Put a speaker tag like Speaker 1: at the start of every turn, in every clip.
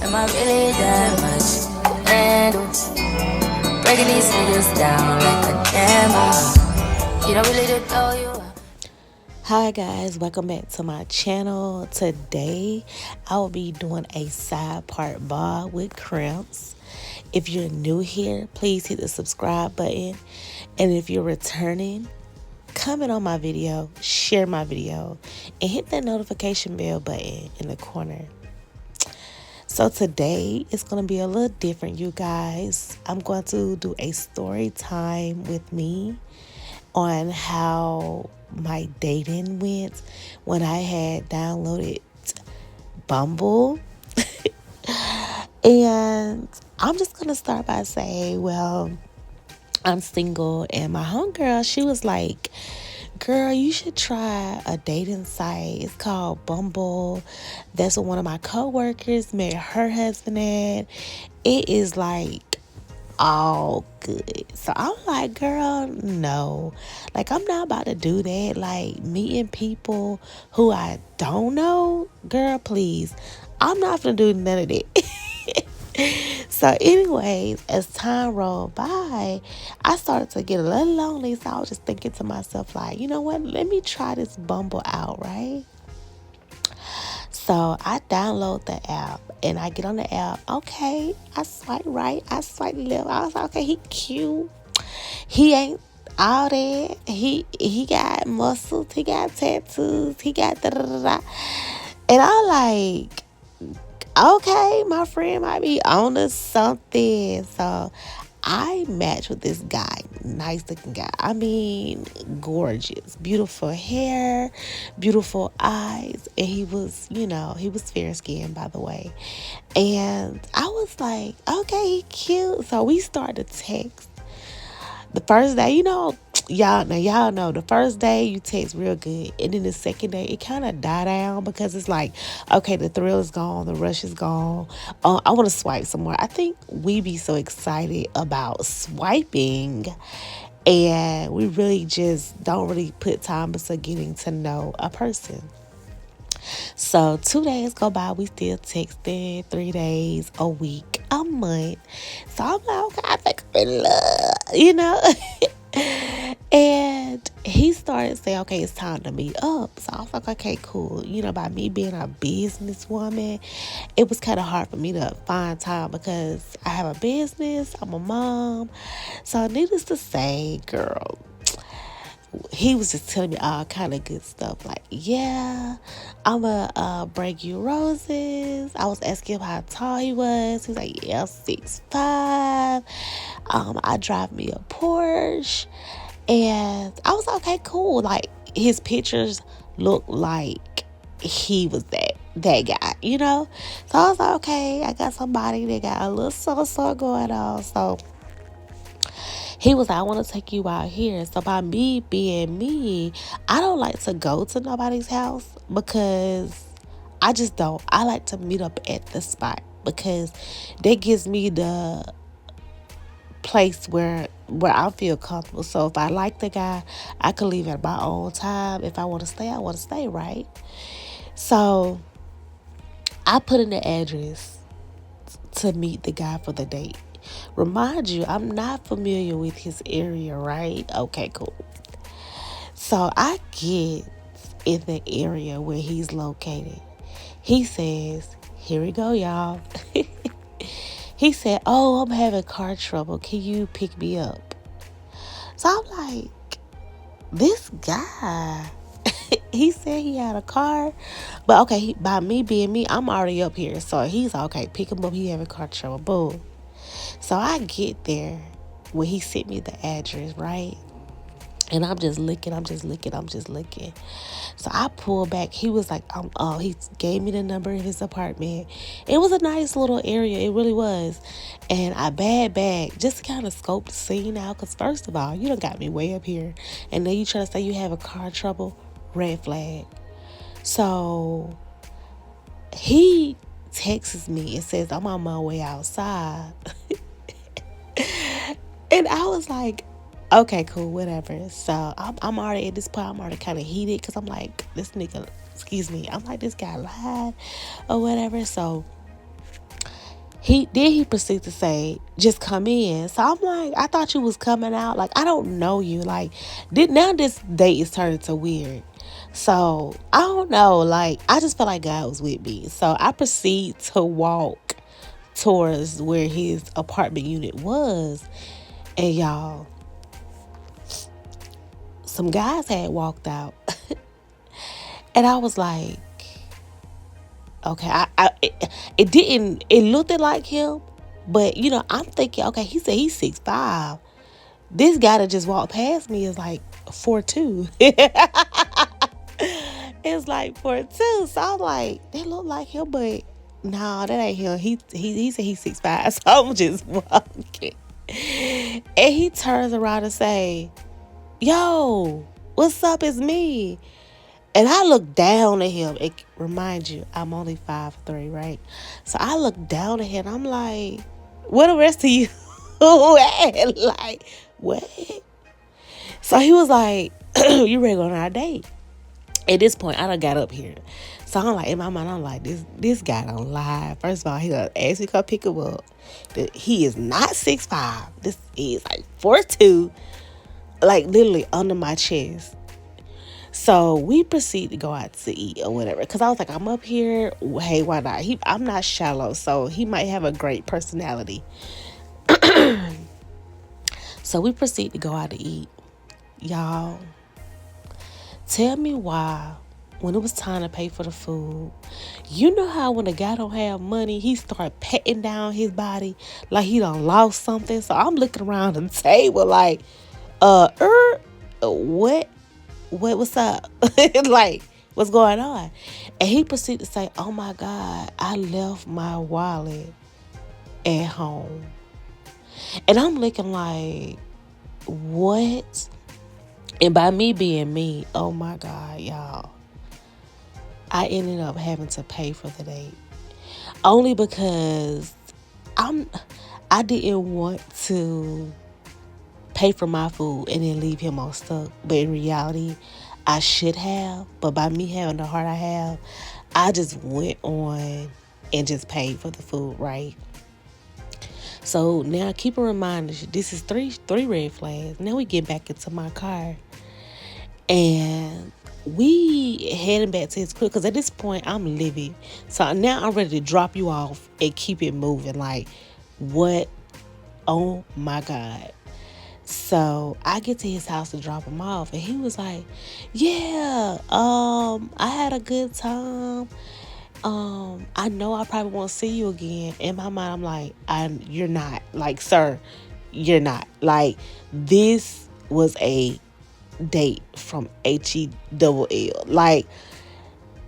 Speaker 1: Am I really that much to handle? Breaking these niggas down like a demo. You don't really know you are.
Speaker 2: Hi guys, welcome back to my channel. Today I will be doing a side part bar with crimps. If you're new here, please hit the subscribe button. And if you're returning, comment on my video, share my video, and hit that notification bell button in the corner. So today it's going to be a little different, you guys. I'm going to do a story time with me on how my dating went when I had downloaded Bumble. And I'm just going to start by saying, well, I'm single, and my homegirl, she was like, girl, you should try a dating site. It's called Bumble. That's what one of my coworkers met her husband at. It is like all good. So I'm like, girl, no. Like, I'm not about to do that. Like, meeting people who I don't know, girl, please. I'm not gonna do none of that. So anyways, as time rolled by, I started to get a little lonely. So I was just thinking to myself, like, you know what? Let me try this Bumble out, right? So I download the app and I get on the app. Okay, I swipe right, I swipe left. I was like, okay, he cute. He ain't all that. He got muscles, he got tattoos, he got da da da da. And I'm like, okay, my friend might be on to something. So I matched with this guy, nice looking guy. I mean, gorgeous, beautiful hair, beautiful eyes. And he was, he was fair skinned, by the way. And I was like, okay, he cute. So we started to text. The first day, y'all know the first day you text real good, and then the second day it kind of die down because it's like, okay, the thrill is gone, the rush is gone. I want to swipe some more. I think we be so excited about swiping, and we really just don't really put time into getting to know a person. So 2 days go by, we still texting. 3 days, a week, a month. So I'm like, okay, I think I'm in love. And he started saying, okay, it's time to meet up. So I was like, okay, cool. By me being a businesswoman, it was kind of hard for me to find time because I have a business, I'm a mom. So needless to say, girl, he was just telling me all kind of good stuff. Like, yeah, I'm going to bring you roses. I was asking him how tall he was. He's like, yeah, 6'5". I drive me a Porsche. And I was like, okay, cool. Like, his pictures look like he was that guy. So I was like, okay, I got somebody that got a little so going on. So he was like, I want to take you out here. So by me being me, I don't like to go to nobody's house because I just don't. I like to meet up at the spot because that gives me the place where I feel comfortable. So if I like the guy, I can leave at my own time. If I want to stay, I want to stay, right? So I put in the address to meet the guy for the date. Remind you, I'm not familiar with his area, right? Okay, cool. So I get in the area where he's located. He says, here we go, y'all. He said, oh, I'm having car trouble. Can you pick me up? So I'm like, this guy, he said he had a car. But okay, by me being me, I'm already up here. So he's okay, pick him up. He having car trouble. Boom. So I get there when he sent me the address, right? And I'm just looking. So I pulled back. He was like, he gave me the number of his apartment. It was a nice little area. It really was. And I bag just to kind of scope the scene out. Because first of all, you done got me way up here. And then you try to say you have a car trouble. Red flag. So he texts me and says, I'm on my way outside. And I was like, okay, cool, whatever. So I'm already at this point. I'm already kind of heated because I'm like, this nigga, excuse me. I'm like, this guy lied or whatever. So He proceeded to say, just come in. So I'm like, I thought you was coming out. Like, I don't know you. Like, now this date is turning to weird. So I don't know. Like, I just felt like God was with me. So I proceed to walk towards where his apartment unit was. And y'all, some guys had walked out. And I was like, okay, it didn't, it looked like him. But, I'm thinking, okay, he said he's 6'5". This guy that just walked past me is like 4'2". It's like 4'2". So I'm like, they look like him, but no, that ain't him. He said he's 6'5". So I'm just walking. And he turns around and say, yo, what's up? It's me. And I look down at him. It reminds you, I'm only 5'3", right? So I look down at him. I'm like, where the rest of you at? Like, what? So he was like, you ready to go on our date? At this point, I done got up here. So I'm like, in my mind, I'm like, this guy don't lie. First of all, he gonna ask me to come pick him up. He is not 6'5". This is like 4'2", like literally under my chest. So we proceed to go out to eat or whatever. Because I was like, I'm up here. Hey, why not? I'm not shallow, so he might have a great personality. So we proceed to go out to eat. Y'all, tell me why, when it was time to pay for the food, you know how when a guy don't have money, he start patting down his body like he done lost something. So I'm looking around the table like, what? What's up? Like, what's going on? And he proceeded to say, oh my God, I left my wallet at home. And I'm looking like, what? And by me being me, oh my God, y'all, I ended up having to pay for the date. Only because I didn't want to pay for my food and then leave him on stuck. But in reality, I should have. But by me having the heart I have, I just went on and just paid for the food, right? So now keep a reminder, this is three red flags. Now we get back into my car. And we heading back to his crib because at this point I'm living. So now I'm ready to drop you off and keep it moving. Like, what? Oh my God. So I get to his house to drop him off, and he was like, yeah, I had a good time. I know I probably won't see you again. In my mind, I'm like, you're not. Like, sir, you're not. Like, this was a date from HELL. Like,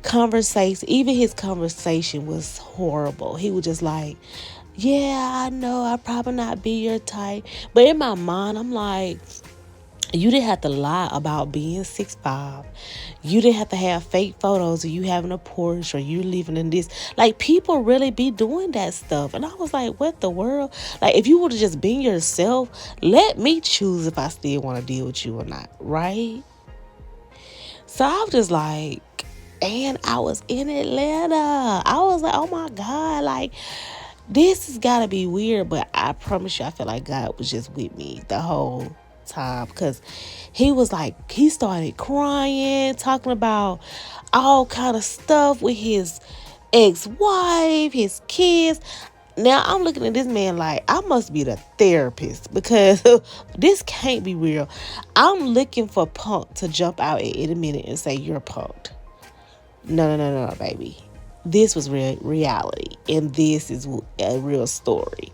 Speaker 2: conversation, even his conversation was horrible. He was just like, yeah, I know I probably not be your type. But in my mind, I'm like, you didn't have to lie about being 6'5". You didn't have to have fake photos of you having a Porsche or you living in this. Like, people really be doing that stuff. And I was like, what the world? Like, if you would have just been yourself, let me choose if I still want to deal with you or not, right? So I was just like, and I was in Atlanta. I was like, oh my God, like, this has got to be weird. But I promise you, I feel like God was just with me the whole time, because he was like, he started crying, talking about all kind of stuff with his ex-wife, his kids. Now I'm looking at this man like, I must be the therapist, because this can't be real. I'm looking for Punk to jump out at any minute and say, you're punked. No, baby. This was reality, and this is a real story.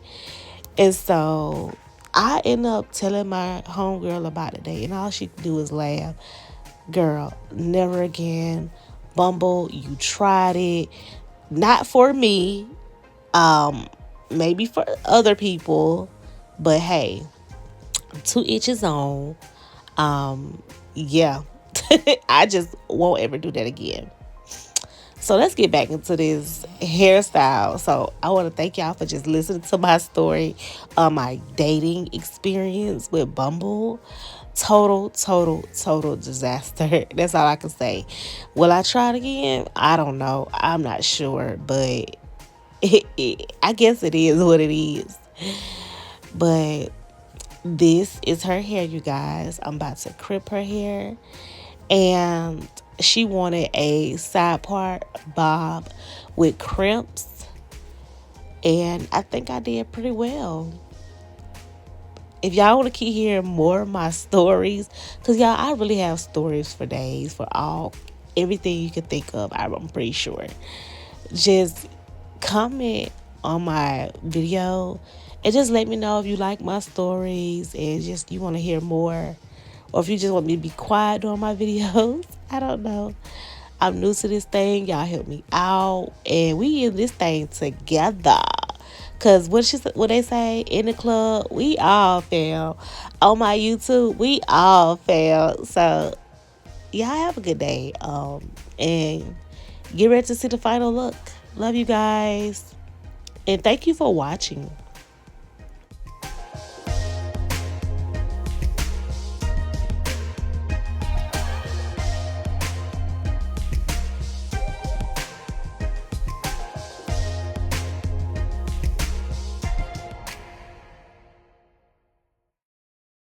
Speaker 2: And so I end up telling my homegirl about the day, and all she could do is laugh. Girl, never again. Bumble, you tried it. Not for me. Maybe for other people. But hey, to each his own. Yeah. I just won't ever do that again. So let's get back into this hairstyle. So I want to thank y'all for just listening to my story, my dating experience with Bumble. Total disaster. That's all I can say. Will I try it again? I don't know. I'm not sure, but I guess it is what it is. But this is her hair, you guys. I'm about to crip her hair. And she wanted a side part bob with crimps. And I think I did pretty well. If y'all want to keep hearing more of my stories, because y'all, I really have stories for days for everything you can think of, I'm pretty sure. Just comment on my video and just let me know if you like my stories and just you want to hear more, or if you just want me to be quiet during my videos. I don't know. I'm new to this thing. Y'all help me out, and we in this thing together. Cause what they say in the club, we all fail. On my YouTube, we all fail. So y'all have a good day. And get ready to see the final look. Love you guys. And thank you for watching.